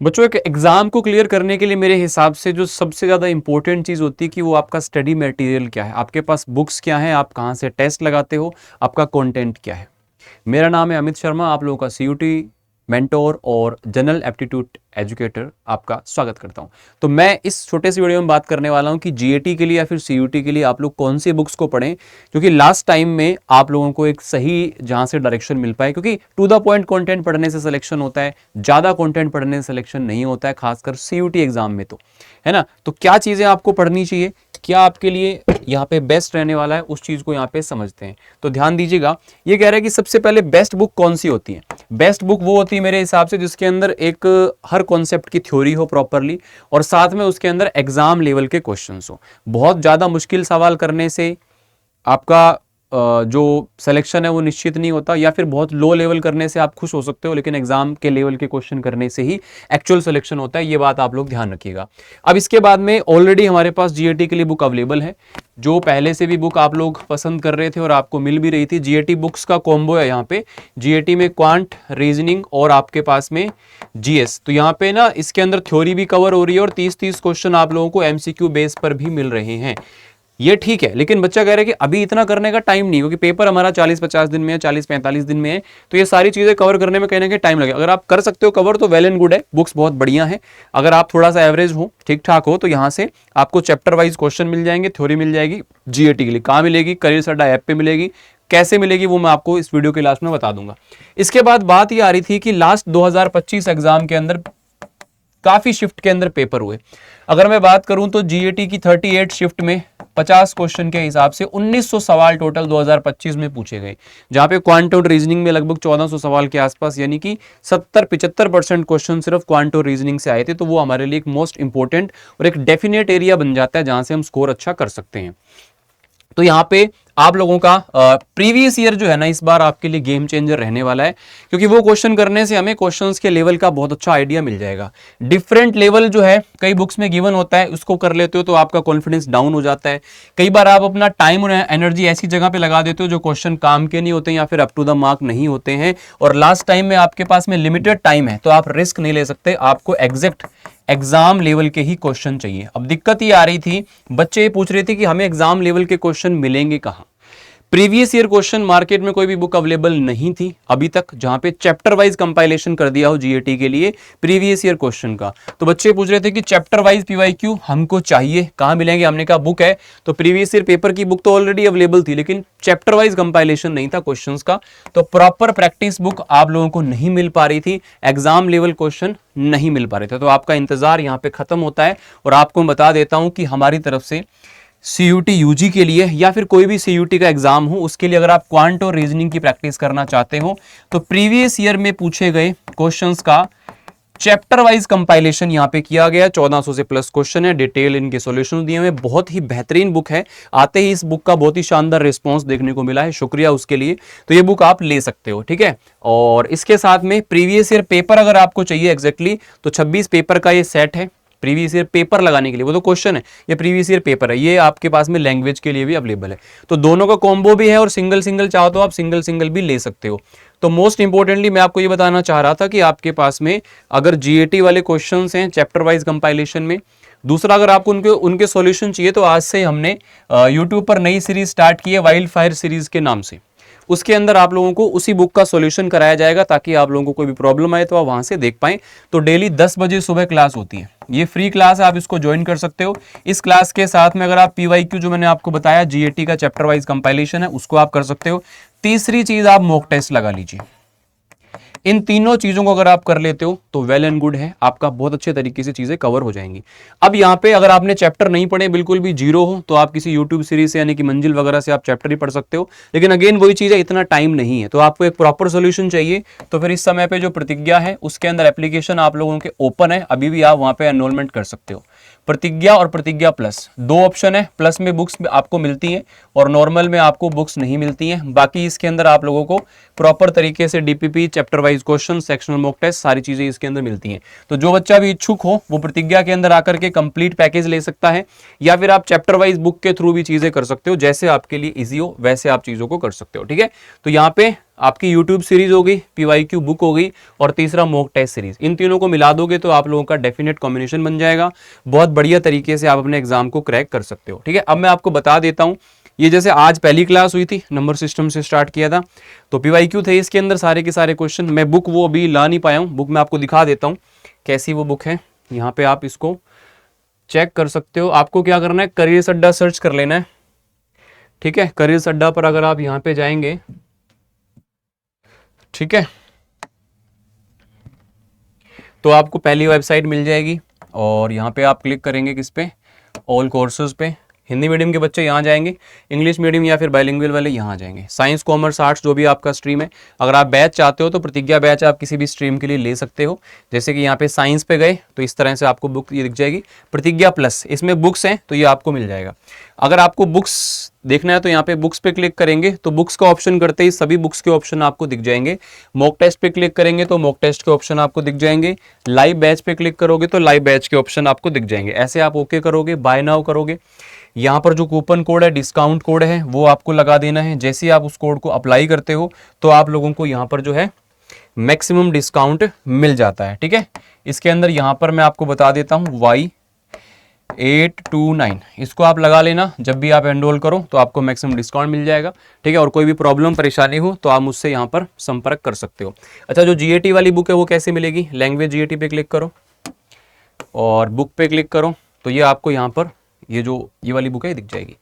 बच्चों एक एग्जाम को क्लियर करने के लिए मेरे हिसाब से जो सबसे ज़्यादा इंपॉर्टेंट चीज़ होती है कि वो आपका स्टडी मटेरियल क्या है, आपके पास बुक्स क्या है, आप कहाँ से टेस्ट लगाते हो, आपका कंटेंट क्या है। मेरा नाम है अमित शर्मा, आप लोगों का सीयूटी मेंटोर और जनरल एप्टीट्यूड एजुकेटर आपका स्वागत करता हूं। तो मैं इस छोटे से वीडियो में बात करने वाला हूं कि जीएटी के लिए या फिर सीयूटी के लिए आप लोग कौन सी बुक्स को पढ़ें, क्योंकि लास्ट टाइम में आप लोगों को एक सही जहां से डायरेक्शन मिल पाए, क्योंकि टू द पॉइंट कंटेंट पढ़ने से सिलेक्शन होता है, ज़्यादा कंटेंट पढ़ने से सिलेक्शन नहीं होता है, खासकर सीयूटी एग्जाम में, तो है ना। तो क्या चीज़ें आपको पढ़नी चाहिए, क्या आपके लिए यहाँ पे बेस्ट रहने वाला है, उस चीज़ को यहाँ पे समझते हैं। तो ध्यान दीजिएगा, ये कह रहा है कि सबसे पहले बेस्ट बुक कौन सी होती है। बेस्ट बुक वो होती है मेरे हिसाब से जिसके अंदर एक हर कॉन्सेप्ट की थ्योरी हो प्रॉपरली, और साथ में उसके अंदर एग्जाम लेवल के क्वेश्चंस हो। बहुत ज़्यादा मुश्किल सवाल करने से आपका जो सिलेक्शन है वो निश्चित नहीं होता, या फिर बहुत लो लेवल करने से आप खुश हो सकते हो, लेकिन एग्जाम के लेवल के क्वेश्चन करने से ही एक्चुअल सिलेक्शन होता है। ये बात आप लोग ध्यान रखिएगा। अब इसके बाद में ऑलरेडी हमारे पास जीएटी के लिए बुक अवेलेबल है, जो पहले से भी बुक आप लोग पसंद कर रहे थे और आपको मिल भी रही थी। जीएटी बुक्स का कॉम्बो है यहाँ पे, जीएटी में क्वांट, रीजनिंग और आपके पास में जीएस। तो यहाँ पे ना इसके अंदर थ्योरी भी कवर हो रही है और 30-30 क्वेश्चन आप लोगों को एमसीक्यू बेस पर भी मिल रहे हैं। ये ठीक है, लेकिन बच्चा कह रहा है कि अभी इतना करने का टाइम नहीं, क्योंकि पेपर हमारा 40-50 दिन में है, 40-45 दिन में है, तो ये सारी चीज़ें कवर करने में कहीं ना कहीं टाइम लगेगा। अगर आप कर सकते हो कवर तो वेल एंड गुड है, बुक्स बहुत बढ़िया है। अगर आप थोड़ा सा एवरेज हो, ठीक ठाक हो, तो यहाँ से आपको चैप्टर वाइज क्वेश्चन मिल जाएंगे, थ्योरी मिल जाएगी। जीएटी के लिए कहाँ मिलेगी, करियर सड्डा ऐप पे मिलेगी। कैसे मिलेगी वो मैं आपको इस वीडियो के लास्ट में बता दूंगा। इसके बाद बात ये आ रही थी कि लास्ट 2025 एग्जाम के अंदर काफी शिफ्ट के अंदर पेपर हुए। अगर मैं बात करूं तो जीएटी की 38 शिफ्ट में 50 क्वेश्चन के हिसाब से 1900 सवाल टोटल 2025 में पूछे गए, जहां पे क्वांट और रीजनिंग में लगभग 1400 सवाल के आसपास, यानी कि 70-75% क्वेश्चन सिर्फ क्वांट और रीजनिंग से आए थे। तो वो हमारे लिए एक मोस्ट इंपॉर्टेंट और एक डेफिनेट एरिया बन जाता है जहां से हम स्कोर अच्छा कर सकते हैं। तो यहाँ पे आप लोगों का प्रीवियस ईयर जो है ना, इस बार आपके लिए गेम चेंजर रहने वाला है, क्योंकि वो क्वेश्चन करने से हमें क्वेश्चंस के लेवल का बहुत अच्छा आइडिया मिल जाएगा। डिफरेंट लेवल जो है कई बुक्स में गिवन होता है, उसको कर लेते हो तो आपका कॉन्फिडेंस डाउन हो जाता है। कई बार आप अपना टाइम और एनर्जी ऐसी जगह पे लगा देते हो जो क्वेश्चन काम के नहीं होते या फिर अप टू द मार्क नहीं होते हैं, और लास्ट टाइम में आपके पास में लिमिटेड टाइम है, तो आप रिस्क नहीं ले सकते, आपको एग्जैक्ट एग्जाम लेवल के ही क्वेश्चन चाहिए। अब दिक्कत ये आ रही थी, बच्चे ये पूछ रहे थे कि हमें एग्जाम लेवल के क्वेश्चन मिलेंगे कहाँ। प्रीवियस ईयर क्वेश्चन मार्केट में कोई भी बुक अवेलेबल नहीं थी अभी तक जहां पे चैप्टर वाइज कंपाइलेशन कर दिया हो जीएटी के लिए प्रीवियस ईयर क्वेश्चन का। तो बच्चे पूछ रहे थे कि चैप्टर वाइज पीवाईक्यू हमको चाहिए, कहां मिलेंगे। हमने कहा बुक है, तो प्रीवियस ईयर पेपर की बुक तो ऑलरेडी अवेलेबल थी, लेकिन चैप्टर वाइज कंपाइलेशन नहीं था क्वेश्चंस का, तो प्रॉपर प्रैक्टिस बुक आप लोगों को नहीं मिल पा रही थी, एग्जाम लेवल क्वेश्चन नहीं मिल पा रहे थे। तो आपका इंतजार यहाँ पे खत्म होता है, और आपको बता देता हूं कि हमारी तरफ से सीयूटी यूजी के लिए या फिर कोई भी सीयूटी का एग्जाम हो, उसके लिए अगर आप क्वांट और रीजनिंग की प्रैक्टिस करना चाहते हो तो प्रीवियस ईयर में पूछे गए क्वेश्चंस का चैप्टर वाइज कंपाइलेशन यहाँ पे किया गया। 1400 से प्लस क्वेश्चन है, डिटेल इनके सॉल्यूशन दिए हुए, बहुत ही बेहतरीन बुक है। आते ही इस बुक का बहुत ही शानदार रिस्पांस देखने को मिला है, शुक्रिया उसके लिए। तो ये बुक आप ले सकते हो, ठीक है। और इसके साथ में प्रीवियस ईयर पेपर अगर आपको चाहिए एग्जैक्टली, तो 26 पेपर का ये सेट है प्रीवियस ईयर पेपर लगाने के लिए। वो तो क्वेश्चन है, ये प्रीवियस ईयर पेपर है, ये आपके पास में लैंग्वेज के लिए भी अवेलेबल है। तो दोनों का कॉम्बो भी है, और सिंगल सिंगल चाहो तो आप सिंगल सिंगल भी ले सकते हो। तो मोस्ट इंपॉर्टेंटली मैं आपको ये बताना चाह रहा था कि आपके पास में अगर जीएटी वाले क्वेश्चंस हैं चैप्टर वाइज कंपाइलेशन में, दूसरा अगर आपको उनके सॉल्यूशन चाहिए, तो आज से हमने यूट्यूब पर नई सीरीज स्टार्ट की है वाइल्ड फायर सीरीज के नाम से। उसके अंदर आप लोगों को उसी बुक का सॉल्यूशन कराया जाएगा, ताकि आप लोगों को कोई भी प्रॉब्लम आए तो आप वहां से देख पाएं। तो डेली 10 बजे सुबह क्लास होती है, ये फ्री क्लास है, आप इसको ज्वाइन कर सकते हो। इस क्लास के साथ में अगर आप पीवाईक्यू जो मैंने आपको बताया जीएटी का चैप्टर वाइज कंपाइलेशन है, उसको आप कर सकते हो। तीसरी चीज, आप मॉक टेस्ट लगा लीजिए। इन तीनों चीजों को अगर आप कर लेते हो तो वेल एंड गुड है, आपका बहुत अच्छे तरीके से चीजें कवर हो जाएंगी। अब यहाँ पे अगर आपने चैप्टर नहीं पढ़े, बिल्कुल भी जीरो हो, तो आप किसी यूट्यूब सीरीज से यानी कि मंजिल वगैरह से आप चैप्टर ही पढ़ सकते हो। लेकिन अगेन वही चीज है, इतना टाइम नहीं है, तो आपको एक प्रॉपर सोल्यूशन चाहिए। तो फिर इस समय पे जो प्रतिज्ञा है उसके अंदर एप्लीकेशन आप लोगों के ओपन है, अभी भी आप वहां पे एनरोलमेंट कर सकते हो। प्रतिज्ञा और प्रतिज्ञा प्लस दो ऑप्शन है, प्लस में बुक्स आपको मिलती हैं और नॉर्मल में आपको बुक्स नहीं मिलती हैं। बाकी इसके अंदर आप लोगों को प्रॉपर तरीके से DPP, chapter wise question, sectional mock test, सारी चीजें इसके अंदर मिलती हैं। तो जो बच्चा भी इच्छुक हो वो प्रतिज्ञा के अंदर आकर के कंप्लीट पैकेज ले सकता है, या फिर आप चैप्टर वाइज बुक के थ्रू भी चीजें कर सकते हो। जैसे आपके लिए इजी हो वैसे आप चीजों को कर सकते हो, ठीक है। तो यहाँ पे आपकी यूट्यूब सीरीज हो गई, PYQ बुक हो गई, और तीसरा मॉक टेस्ट सीरीज। इन तीनों को मिला दोगे तो आप लोगों का डेफिनेट कॉम्बिनेशन बन जाएगा। बहुत बढ़िया तरीके से आप अपने एग्जाम को क्रैक कर सकते हो। ठीक है, अब मैं आपको बता देता हूँ, ये जैसे आज पहली क्लास हुई थी, नंबर सिस्टम से स्टार्ट किया था, तो PYQ थे इसके अंदर सारे के सारे क्वेश्चन। मैं बुक वो अभी ला नहीं पाया हूँ, बुक मैं आपको दिखा देता हूँ कैसी वो बुक है। यहाँ पे आप इसको चेक कर सकते हो। आपको क्या करना है, करियर अड्डा सर्च कर लेना है। ठीक है, करियर अड्डा पर अगर आप यहाँ पे जाएंगे, ठीक है, तो आपको पहली वेबसाइट मिल जाएगी, और यहाँ पे आप क्लिक करेंगे किस पे, ऑल कोर्सेज पे। हिंदी मीडियम के बच्चे यहाँ जाएंगे, इंग्लिश मीडियम या फिर बाइलिंगुअल वाले यहाँ जाएंगे। साइंस, कॉमर्स, आर्ट्स जो भी आपका स्ट्रीम है, अगर आप बैच चाहते हो तो प्रतिज्ञा बैच आप किसी भी स्ट्रीम के लिए ले सकते हो। जैसे कि यहाँ पे साइंस पे गए तो इस तरह से आपको बुक ये दिख जाएगी, प्रतिज्ञा प्लस, इसमें बुक्स हैं तो ये आपको मिल जाएगा। अगर आपको बुक्स देखना है तो यहाँ पे बुक्स पे क्लिक करेंगे तो बुक्स का ऑप्शन करते ही सभी बुक्स के ऑप्शन आपको दिख जाएंगे। मॉक टेस्ट पे क्लिक करेंगे तो मॉक टेस्ट के ऑप्शन आपको दिख जाएंगे। लाइव बैच पे क्लिक करोगे तो लाइव बैच के ऑप्शन आपको दिख जाएंगे। ऐसे आप ओके करोगे, बाय नाउ करोगे। यहाँ पर जो कूपन कोड है, डिस्काउंट कोड है, वो आपको लगा देना है। जैसे ही आप उस कोड को अप्लाई करते हो तो आप लोगों को यहाँ पर जो है मैक्सिमम डिस्काउंट मिल जाता है। ठीक है, इसके अंदर यहाँ पर मैं आपको बता देता हूँ Y829, इसको आप लगा लेना। जब भी आप एनरोल करो तो आपको मैक्सिमम डिस्काउंट मिल जाएगा। ठीक है, और कोई भी प्रॉब्लम परेशानी हो तो आप मुझसे यहाँ पर संपर्क कर सकते हो। अच्छा, जो GAT वाली बुक है वो कैसे मिलेगी, लैंग्वेज GAT पे क्लिक करो और बुक पे क्लिक करो तो ये आपको यहाँ पर ये वाली बुक है दिख जाएगी।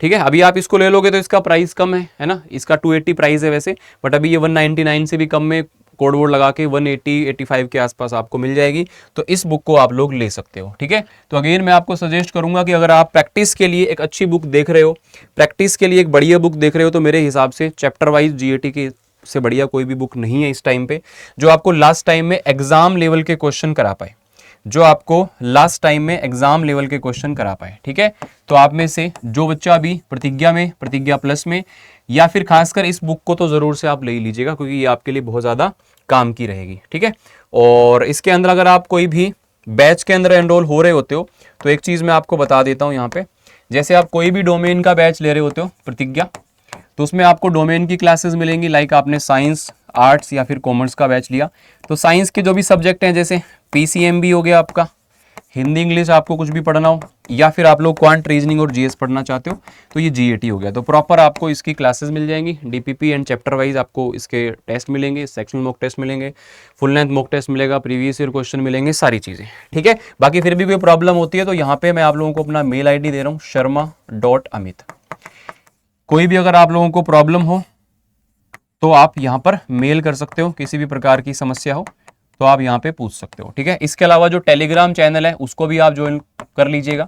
ठीक है, अभी आप इसको ले लोगे तो इसका प्राइस कम है ना, इसका 280 प्राइस है वैसे, बट अभी ये 199 से भी कम में कोड वोड लगा के 180-85 के आसपास आपको मिल जाएगी। तो इस बुक को आप लोग ले सकते हो। ठीक है, तो अगेन मैं आपको सजेस्ट करूंगा कि अगर आप प्रैक्टिस के लिए एक अच्छी बुक देख रहे हो, प्रैक्टिस के लिए एक बढ़िया बुक देख रहे हो, तो मेरे हिसाब से चैप्टर वाइज GAT के से बढ़िया कोई भी बुक नहीं है इस टाइम पे, जो आपको लास्ट टाइम में एग्जाम लेवल के क्वेश्चन करा पाए, जो आपको लास्ट टाइम में एग्जाम लेवल के क्वेश्चन करा पाए। ठीक है, तो आप में से जो बच्चा अभी प्रतिज्ञा में, प्रतिज्ञा प्लस में, या फिर खासकर इस बुक को तो जरूर से आप ले लीजिएगा, क्योंकि ये आपके लिए बहुत ज्यादा काम की रहेगी। ठीक है, और इसके अंदर अगर आप कोई भी बैच के अंदर एनरोल हो रहे होते हो तो एक चीज मैं आपको बता देता हूं यहाँ पे, जैसे आप कोई भी डोमेन का बैच ले रहे होते हो प्रतिज्ञा, तो उसमें आपको डोमेन की क्लासेस मिलेंगी। लाइक आपने साइंस, आर्ट्स या फिर कॉमर्स का बैच लिया तो साइंस के जो भी सब्जेक्ट हैं, जैसे PCMB हो गया आपका, हिंदी इंग्लिश आपको कुछ भी पढ़ना हो, या फिर आप लोग क्वांट रीजनिंग और GS पढ़ना चाहते हो तो ये GAT हो गया। तो प्रॉपर आपको इसकी क्लासेस मिल जाएंगी, DPP एंड चैप्टर वाइज आपको इसके टेस्ट मिलेंगे, सेक्शनल मॉक टेस्ट मिलेंगे, फुल लेंथ मॉक टेस्ट मिलेगा, प्रीवियस ईयर क्वेश्चन मिलेंगे, सारी चीज़ें। ठीक है, बाकी फिर भी कोई प्रॉब्लम होती है तो यहाँ पे मैं आप लोगों को अपना मेल ID दे रहा हूँ, sharma.amit। कोई भी अगर आप लोगों को प्रॉब्लम हो तो आप यहाँ पर मेल कर सकते हो, किसी भी प्रकार की समस्या हो तो आप यहाँ पे पूछ सकते हो। ठीक है, इसके अलावा जो टेलीग्राम चैनल है उसको भी आप ज्वाइन कर लीजिएगा।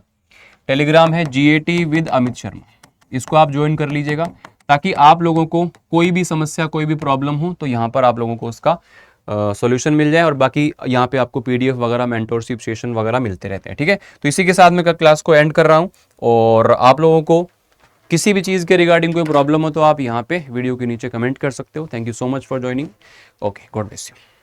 टेलीग्राम है GAT विद अमित शर्मा, इसको आप ज्वाइन कर लीजिएगा, ताकि आप लोगों को कोई भी समस्या, कोई भी प्रॉब्लम हो तो यहाँ पर आप लोगों को उसका सॉल्यूशन मिल जाए। और बाकी यहाँ पे आपको PDF वगैरह, मेंटोरशिप सेशन वगैरह मिलते रहते हैं। ठीक है, तो इसी के साथ मैं क्लास को एंड कर रहा हूँ, और आप लोगों को किसी भी चीज़ के रिगार्डिंग कोई प्रॉब्लम हो तो आप यहाँ पे वीडियो के नीचे कमेंट कर सकते हो। Thank you so much for joining. Okay, God bless you.